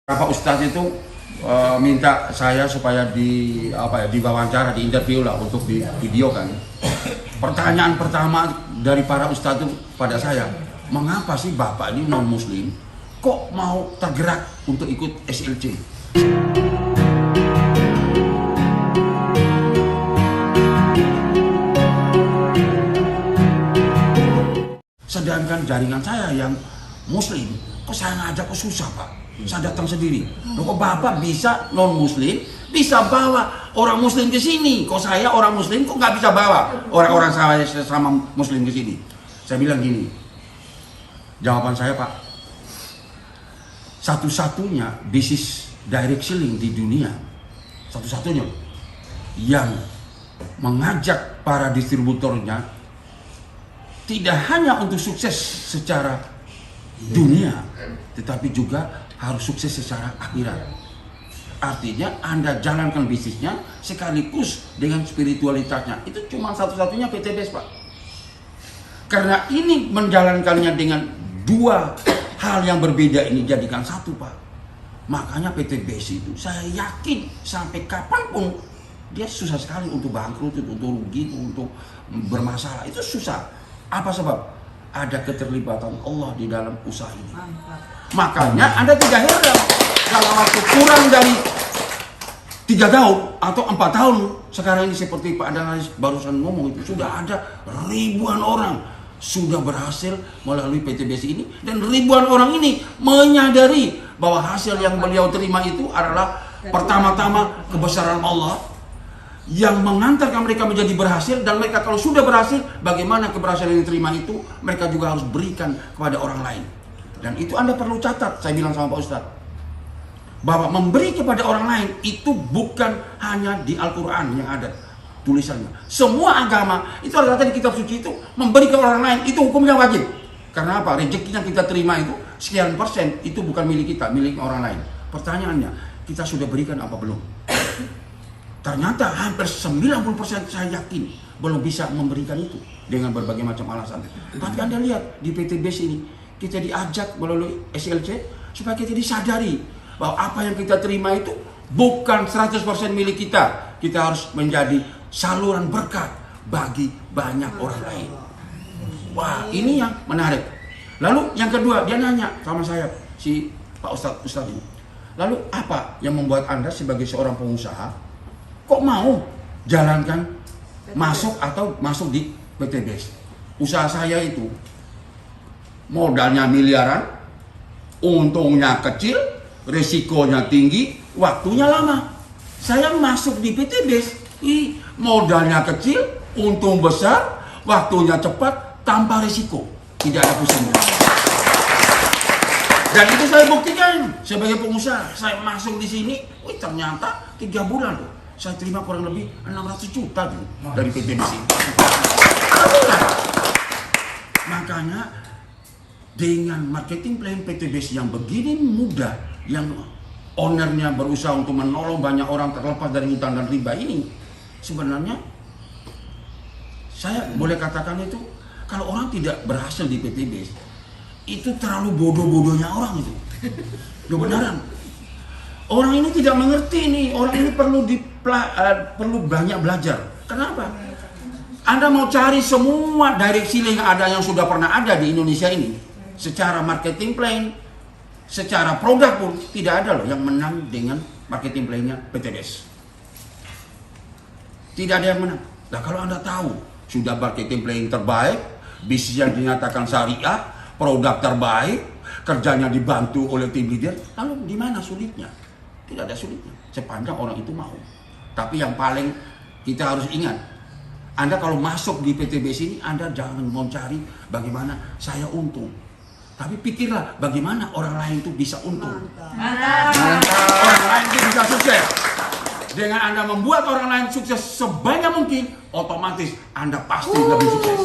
Pak Ustadz itu minta saya supaya diwawancara, di interview lah untuk di video kan. Pertanyaan pertama dari para ustadz itu pada saya, mengapa sih Bapak ini non muslim kok mau tergerak untuk ikut SLC? Sedangkan jaringan saya yang muslim, kok saya ngajak kok susah Pak? Saya datang sendiri. Loh, kok Bapak bisa non muslim bisa bawa orang muslim ke sini? Kok saya orang muslim kok nggak bisa bawa orang-orang saya sama muslim ke sini? Saya bilang gini. Jawaban saya Pak, satu-satunya bisnis direct selling di dunia, satu-satunya yang mengajak para distributornya tidak hanya untuk sukses secara dunia, tetapi juga harus sukses secara akhirat. Artinya Anda jalankan bisnisnya sekaligus dengan spiritualitasnya. Itu cuma satu-satunya PT BES Pak. Karena ini menjalankannya dengan dua hal yang berbeda ini jadikan satu Pak. Makanya PT BES itu saya yakin sampai kapanpun dia susah sekali untuk bangkrut, untuk rugi, untuk bermasalah. Itu susah. Apa sebab? Ada keterlibatan Allah di dalam usaha ini. Makanya Anda tidak heran dalam waktu kurang dari 3 tahun atau 4 tahun sekarang ini, seperti Pak Analis barusan ngomong, itu sudah ada ribuan orang sudah berhasil melalui PT BES ini, dan ribuan orang ini menyadari bahwa hasil yang beliau terima itu adalah pertama-tama kebesaran Allah yang mengantarkan mereka menjadi berhasil, dan mereka kalau sudah berhasil, bagaimana keberhasilan yang diterima itu mereka juga harus berikan kepada orang lain. Dan itu Anda perlu catat, saya bilang sama Pak Ustadz, bahwa memberi kepada orang lain itu bukan hanya di Al-Quran yang ada tulisannya. Semua agama itu ada di kitab suci itu, memberi ke orang lain itu hukumnya wajib. Karena apa? Rezeki yang kita terima itu sekian persen itu bukan milik kita, milik orang lain. Pertanyaannya, kita sudah berikan apa belum? Ternyata hampir 90% saya yakin belum bisa memberikan itu dengan berbagai macam alasan. Tapi Anda lihat di PT BES ini, kita diajak melalui SLC supaya kita disadari bahwa apa yang kita terima itu bukan 100% milik kita. Kita harus menjadi saluran berkat bagi banyak orang lain. Wah, ini yang menarik. Lalu yang kedua, dia nanya sama saya, si Pak Ustadz ini. Lalu apa yang membuat Anda sebagai seorang pengusaha kok mau jalankan masuk di PT BES? Usaha saya itu modalnya miliaran, untungnya kecil, resikonya tinggi, waktunya lama. Saya masuk di PT BES, modalnya kecil, untung besar, waktunya cepat, tanpa resiko, tidak ada pusing. Dan itu saya buktikan sebagai pengusaha. Saya masuk di sini, ternyata 3 bulan loh, saya terima kurang lebih 600 juta tuh dari PT BES ini. Makanya dengan marketing plan PT BES yang begini mudah, yang ownernya berusaha untuk menolong banyak orang terlepas dari hutang dan riba ini, sebenarnya saya boleh katakan itu, kalau orang tidak berhasil di PT BES itu terlalu bodoh-bodohnya orang itu. Beneran. Orang ini tidak mengerti nih, orang ini perlu banyak belajar. Kenapa? Anda mau cari semua direct selling yang ada, yang sudah pernah ada di Indonesia ini, secara marketing plan, secara produk pun tidak ada loh yang menang dengan marketing plan-nya PT BES. Tidak ada yang menang. Nah, kalau Anda tahu sudah marketing plan terbaik, bisnis yang dinyatakan syariah, produk terbaik, kerjanya dibantu oleh tim leader, lalu di mana sulitnya? Tidak ada sulitnya, sepanjang orang itu mau. Tapi yang paling kita harus ingat, Anda kalau masuk di PT BES ini, Anda jangan mau cari bagaimana saya untung, tapi pikirlah bagaimana orang lain itu bisa untung. Orang lain itu bisa sukses. Dengan Anda membuat orang lain sukses sebanyak mungkin, otomatis Anda pasti lebih sukses.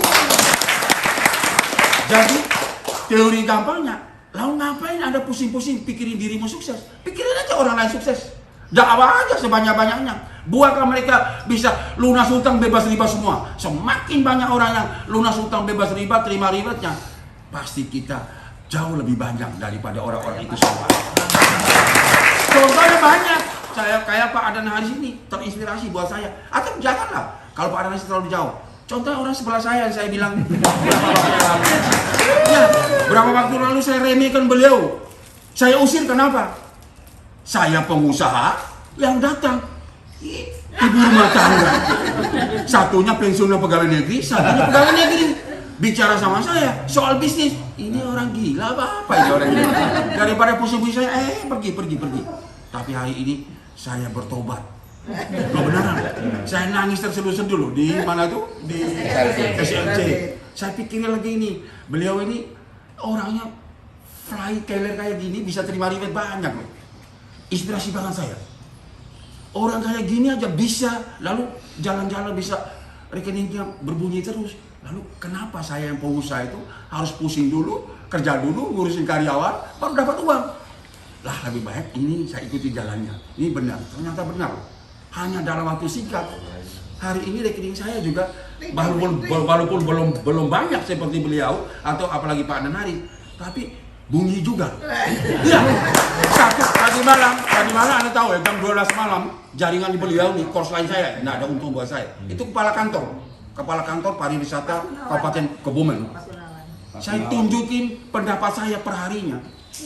Jadi teori gampangnya, lalu ngapain Anda pusing-pusing pikirin dirimu sukses? Pikirin aja orang lain sukses. Dakwah aja sebanyak-banyaknya. Buatlah mereka bisa lunas hutang bebas riba semua. Semakin banyak orang yang lunas hutang bebas riba, terima ribatnya, pasti kita jauh lebih banyak daripada orang-orang itu semua. banyak. Saya kayak Pak Adan Haris ini terinspirasi buat saya. Atau janganlah kalau Pak Adan Haris terlalu jauh. Contoh orang sebelah saya yang saya bilang berapa waktu lalu. Ya, berapa waktu lalu saya remehkan beliau. Saya usir kenapa? Saya pengusaha yang datang ibu rumah tangga. Satunya pensiunnya pegawai negeri, satunya pegawai negeri. Bicara sama saya soal bisnis. Ini orang gila apa ini orang gila. Daripada pusing-pusing saya, pergi. Tapi hari ini saya bertobat. Lo beneran. Saya nangis terseduh-seduh loh di mana tuh? Di SLC. Saya pikir lagi ini, beliau ini orangnya fly keler kayak gini bisa terima ribet banyak loh. Inspirasi banget saya. Orang kayak gini aja bisa, lalu jalan-jalan bisa rekeningnya berbunyi terus. Lalu kenapa saya yang pengusaha itu harus pusing dulu, kerja dulu, ngurusin karyawan, baru dapat uang? Lah lebih baik ini saya ikuti jalannya. Ini benar, ternyata benar. Hanya dalam waktu singkat. Hari ini rekening saya juga walaupun belum banyak seperti beliau atau apalagi Pak Denari, tapi bunyi juga. Iya. Tadi malam Anda tahu ya, jam 12 malam jaringan di beliau nih, course line saya, nggak ada untung buat saya. Itu kepala kantor pariwisata Kabupaten Kebumen. Saya tunjukin pendapat saya per harinya.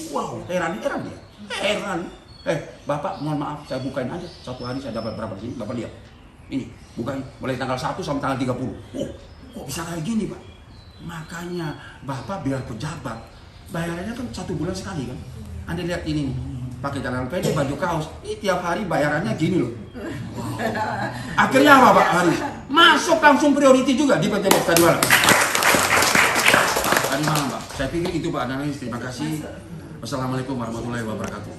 Wow, heran dia. Heran. Bapak, mohon maaf, saya bukain aja. Satu hari saya dapat berapa di sini? Bapak lihat. Ini, bukain. Mulai tanggal 1 sampai tanggal 30. Oh, kok bisa kayak gini, Pak? Makanya, Bapak biar pejabat, bayarannya kan 1 bulan sekali kan? Anda lihat ini nih, pakai celana pendek, baju kaos. Ini tiap hari bayarannya gini loh. Wow. Akhirnya apa, Pak Haris? Masuk langsung priority juga di PT Box tadi malam. Tadi malam, Pak. Saya pikir itu Pak Analis. Terima kasih. Wassalamualaikum warahmatullahi wabarakatuh.